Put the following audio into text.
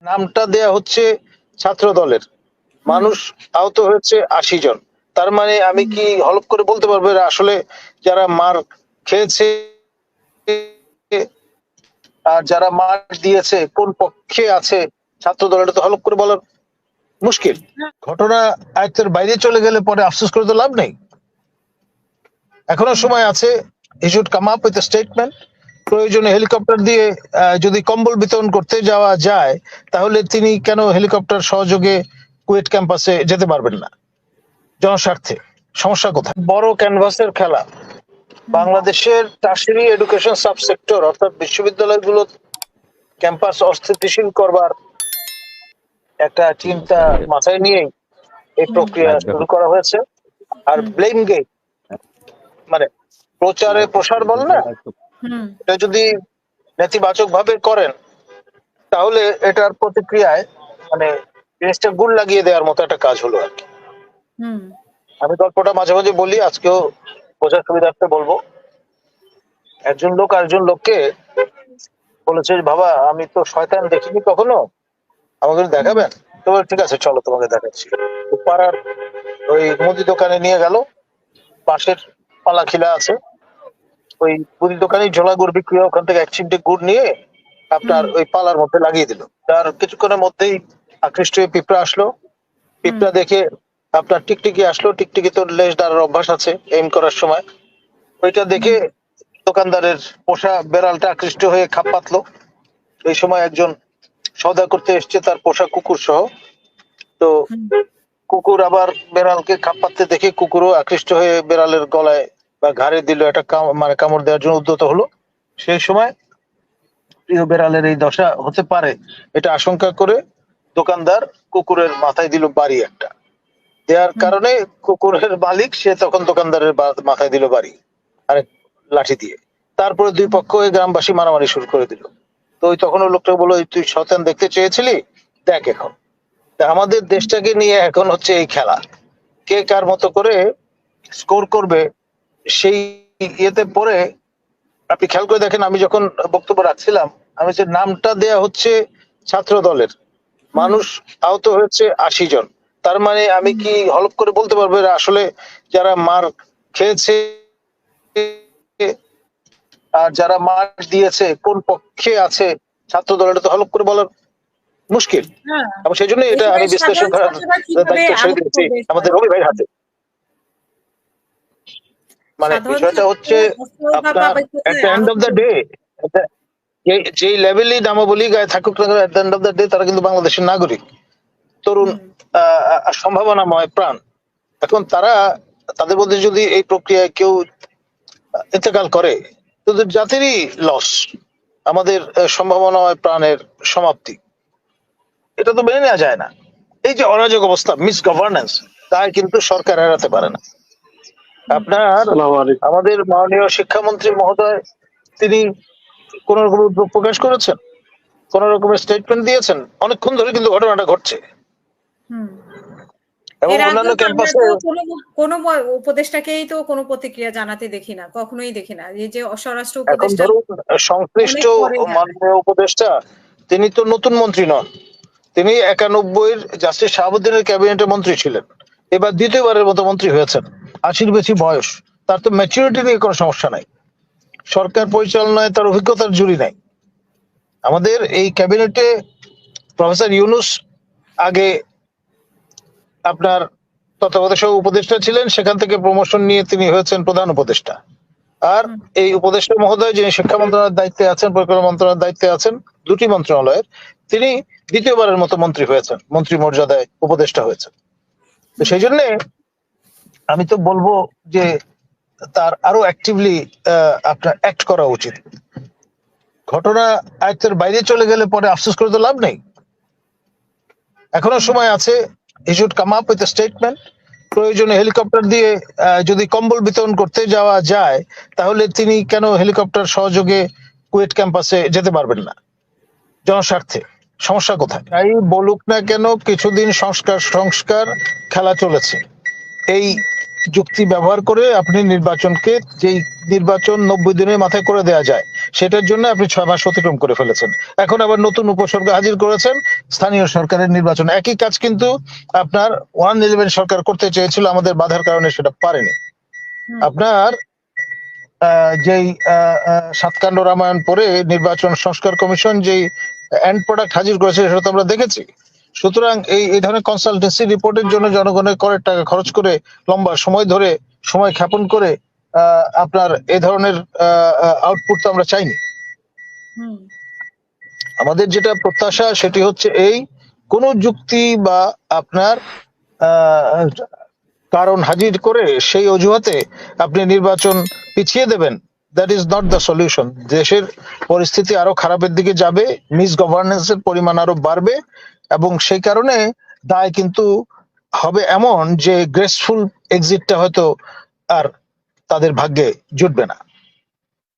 নামটা দেয়া হচ্ছে ছাত্র দলের, মানুষ আহত হয়েছে ৮০ জন। তার মানে আমি কি হলফ করে বলতে পারবো এরা আসলে যারা মার খেয়েছে আর যারা মার দিয়েছে কোন পক্ষে আছে ছাত্র দল, এটা তো হলফ করে বলার মুশকিল। ঘটনা আয়ত্তের বাইরে চলে গেলে পরে আফসোস করে তো লাভ নেই। এখনো সময় আছে, he should come up with statement. প্রয়োজনে হেলিকপ্টার দিয়ে যদি কম্বল বিতরণ করতে যাওয়া যায়, তাহলে তিনি কেন হেলিকপ্টার সহযোগে কুয়েট ক্যাম্পাসে যেতে পারবেন না? জনস্বার্থে সমস্যা কোথায়? বড় ক্যানভাসের খেলা, বাংলাদেশের টার্সিয়ারি এডুকেশন সাবসেক্টর অর্থাৎ বিশ্ববিদ্যালয়গুলো ক্যাম্পাস অস্থিতিশীল করবার একটা চিন্তা মাথায় নিয়ে এই প্রক্রিয়া শুরু করা হয়েছে। আর ব্লেম গেম মানে প্রচারে প্রসার বল না, এটা যদি নেতিবাচক ভাবে করেন তাহলে এটার প্রতিক্রিয়ায় মানে জিনিসটা গুণ লাগিয়ে দেওয়ার মতো একটা কাজ হলো আর কি। আমি গল্পটা মাঝে মাঝে বলি, আজকেও বোঝার সুবিধার্থে বলবো। একজন লোক আরেকজন লোককে বলেছে, বাবা আমি তো শয়তান দেখিনি কখনো, আমাকে দেখাবেন? তো ঠিক আছে চলো তোমাকে দেখাচ্ছি। পাড়ার ওই মুদি দোকানে নিয়ে গেল, পাশের পালাখিলা আছে, ওই মুদি দোকানে ঝোলা গুড় বিক্রি হয়, ওখান থেকে এক চিমটে গুড় নিয়ে আপনার ওই পালার মধ্যে লাগিয়ে দিল। তার কিছুক্ষণের মধ্যেই আকৃষ্ট হয়ে পিঁপড়া আসলো। পিঁপড়া দেখে আপনার টিকটিকি আসলো, টিকটিকি তো লেজ দাঁড়ার অভ্যাস আছে এইম করার সময়। ওইটা দেখে দোকানদারের পোষা বেড়ালটা আকৃষ্ট হয়ে খাপ পাতলো। এই সময় একজন সওদা করতে এসছে তার পোষা কুকুর সহ। তো কুকুর আবার বেড়ালকে খাপ পাততে দেখে কুকুরও আকৃষ্ট হয়ে বেড়ালের গলায় বা ঘাড়ে দিল, একটা মানে কামড় দেওয়ার জন্য উদ্যত হলো। সেই সময় প্রিয় বেড়ালের এই দশা হতে পারে এটা আশঙ্কা করে দোকানদার কুকুরের মাথায় দিল বাড়ি একটা। দেওয়ার কারণে কুকুরের মালিক সে তখন দোকানদারের মাথায় দিল বাড়ি আরেক লাঠি দিয়ে। তারপরে দুই পক্ষ গ্রামবাসী মারামারি শুরু করে দিল। তো ওই তখন ওই লোকটা বললো, তুই শয়তান দেখতে চেয়েছিলি, দেখ এখন। আমাদের দেশটাকে নিয়ে এখন হচ্ছে এই খেলা, কে কার মতো করে স্কোর করবে সেই ইয়েতে পরে। আপনি খেয়াল করে দেখেন, আমি যখন বক্তব্য রাখছিলাম আমি যে নামটা দেয়া হচ্ছে ছাত্র দলের, মানুষ আহত হয়েছে ৮০ জন। তার মানে আমি কি হলফ করে বলতে পারবো এরা আসলে যারা মার খেয়েছে আর যারা মার দিয়েছে কোন পক্ষে আছে ছাত্র দল, এটা তো হলফ করে বলার মুশকিল। এবং সেই জন্য এটা আমি বিশ্লেষণ করার দায়িত্ব ছেড়ে দিয়েছি আমাদের রবি ভাইয়ের হাতে। মানে বিষয়টা হচ্ছে আপনার at the end of the day, যে লেভেলই নামাবলী গায়ে থাকুক না কেন, at the end of the day তারা কিন্তু বাংলাদেশের নাগরিক, তরুণ, সম্ভাবনাময় প্রাণ। এখন তারা তাদের মধ্যে যদি এই প্রক্রিয়ায় কেউ ইন্তেকাল করে, তো জাতিরই লস, আমাদের সম্ভাবনাময় প্রাণের সমাপ্তি। এটা তো মেনে নেওয়া যায় না। এই যে অরাজক অবস্থা, মিস গভর্নেন্স, তাই কিন্তু সরকার এড়াতে পারে না। আপনার আমাদের মাননীয় শিক্ষামন্ত্রী মহোদয় তিনি কোন রকম উদ্যোগ প্রকাশ করেছেন, কোন রকমের স্টেটমেন্ট দিয়েছেন? অনেকক্ষণ ধরে কিন্তু ঘটনাটা ঘটছে। এবং অন্যান্য ক্যাম্পাসে কোন উপদেষ্টাকেই তো কোনো প্রতিক্রিয়া জানাতে দেখি না, কখনোই দেখি না। এই যে স্বরাষ্ট্র উপদেষ্টা, সংশ্লিষ্ট মাননীয় উপদেষ্টা তিনি তো নতুন মন্ত্রী নন, তিনি ৯১-এর জাস্টিস শাহাবুদ্দিনের ক্যাবিনেটের মন্ত্রী ছিলেন, এবার দ্বিতীয়বারের মতো মন্ত্রী হয়েছেন। ৮০-র বেশি বয়স, তার তো ম্যাচুরিটি নিয়ে কোনো সমস্যা নাই, সরকার পরিচালনায় তার অভিজ্ঞতার জুড়ি নাই। আমাদের এই ক্যাবিনেটে প্রফেসর ইউনুস আগে আপনার তত্ত্বাবধায়ক উপদেষ্টা ছিলেন, সেখান থেকে প্রমোশন নিয়ে তিনি হয়েছেন প্রধান উপদেষ্টা। আর এই উপদেষ্টা মহোদয় যিনি শিক্ষা মন্ত্রণালয়ের দায়িত্বে আছেন, পরিকল্পনা মন্ত্রণালয়ের দায়িত্বে আছেন, দুটি মন্ত্রণালয়ের, তিনি দ্বিতীয়বারের মতো মন্ত্রী হয়েছেন, মন্ত্রী মর্যাদায় উপদেষ্টা হয়েছেন। তো সেই জন্য আমি তো বলবো যে তার আরো অ্যাক্টিভলি আপনার অ্যাক্ট করা উচিত। ঘটনা আয়ত্তের বাইরে চলে গেলে পরে আফসোস করে তো লাভ নেই। এখনো সময় আছে, he should come up with statement. প্রয়োজনে হেলিকপ্টার দিয়ে যদি কম্বল বিতরণ করতে যাওয়া যায়, তাহলে তিনি কেন হেলিকপ্টার সহযোগে কুয়েট ক্যাম্পাসে যেতে পারবেন না? জনস্বার্থে সমস্যা কোথায়? তাই বলুক না কেন, কিছুদিন সংস্কার খেলা চলেছে, এই যুক্তি ব্যবহার করে আপনি নির্বাচনকে, যেই নির্বাচন ৯০ দিনের মাথায় করে দেওয়া যায়, সেটার জন্য আপনি 6 মাস অতিক্রম করে ফেলেছেন। এখন আবার নতুন উপসর্গ হাজির করেছেন স্থানীয় সরকারের নির্বাচন। একই কাজ কিন্তু আপনার 111 সরকার করতে চেয়েছিল, আমাদের বাধার কারণে সেটা পারেনি। আপনার যেই সাতকাণ্ড রামায়ণ পরে নির্বাচন সংস্কার কমিশন যেই এন্ড প্রোডাক্ট হাজির করেছে সেটা তো আমরা দেখেছি। সুতরাং এই ধরনের কনসালটেন্সি রিপোর্টের জন্য জনগণের করের টাকা খরচ করে লম্বা সময় ধরে সময় ক্ষেপণ করে আপনার এই ধরনের আউটপুট তো আমরা চাইনি। আমাদের যেটা প্রত্যাশা সেটি হচ্ছে এই কোন যুক্তি বা আপনার কারণ হাজির করে সেই অজুহাতে আপনি নির্বাচন পিছিয়ে দেবেন, that is not the solution. দেশের পরিস্থিতি আরো খারাপের দিকে যাবে, মিস গভর্নেন্সের পরিমাণ আরো বাড়বে, এবং সেই কারণে দায় কিন্তু হবে এমন যে গ্রেসফুল এক্সিটটা হয়তো আর তাদের ভাগ্যে জুটবে না।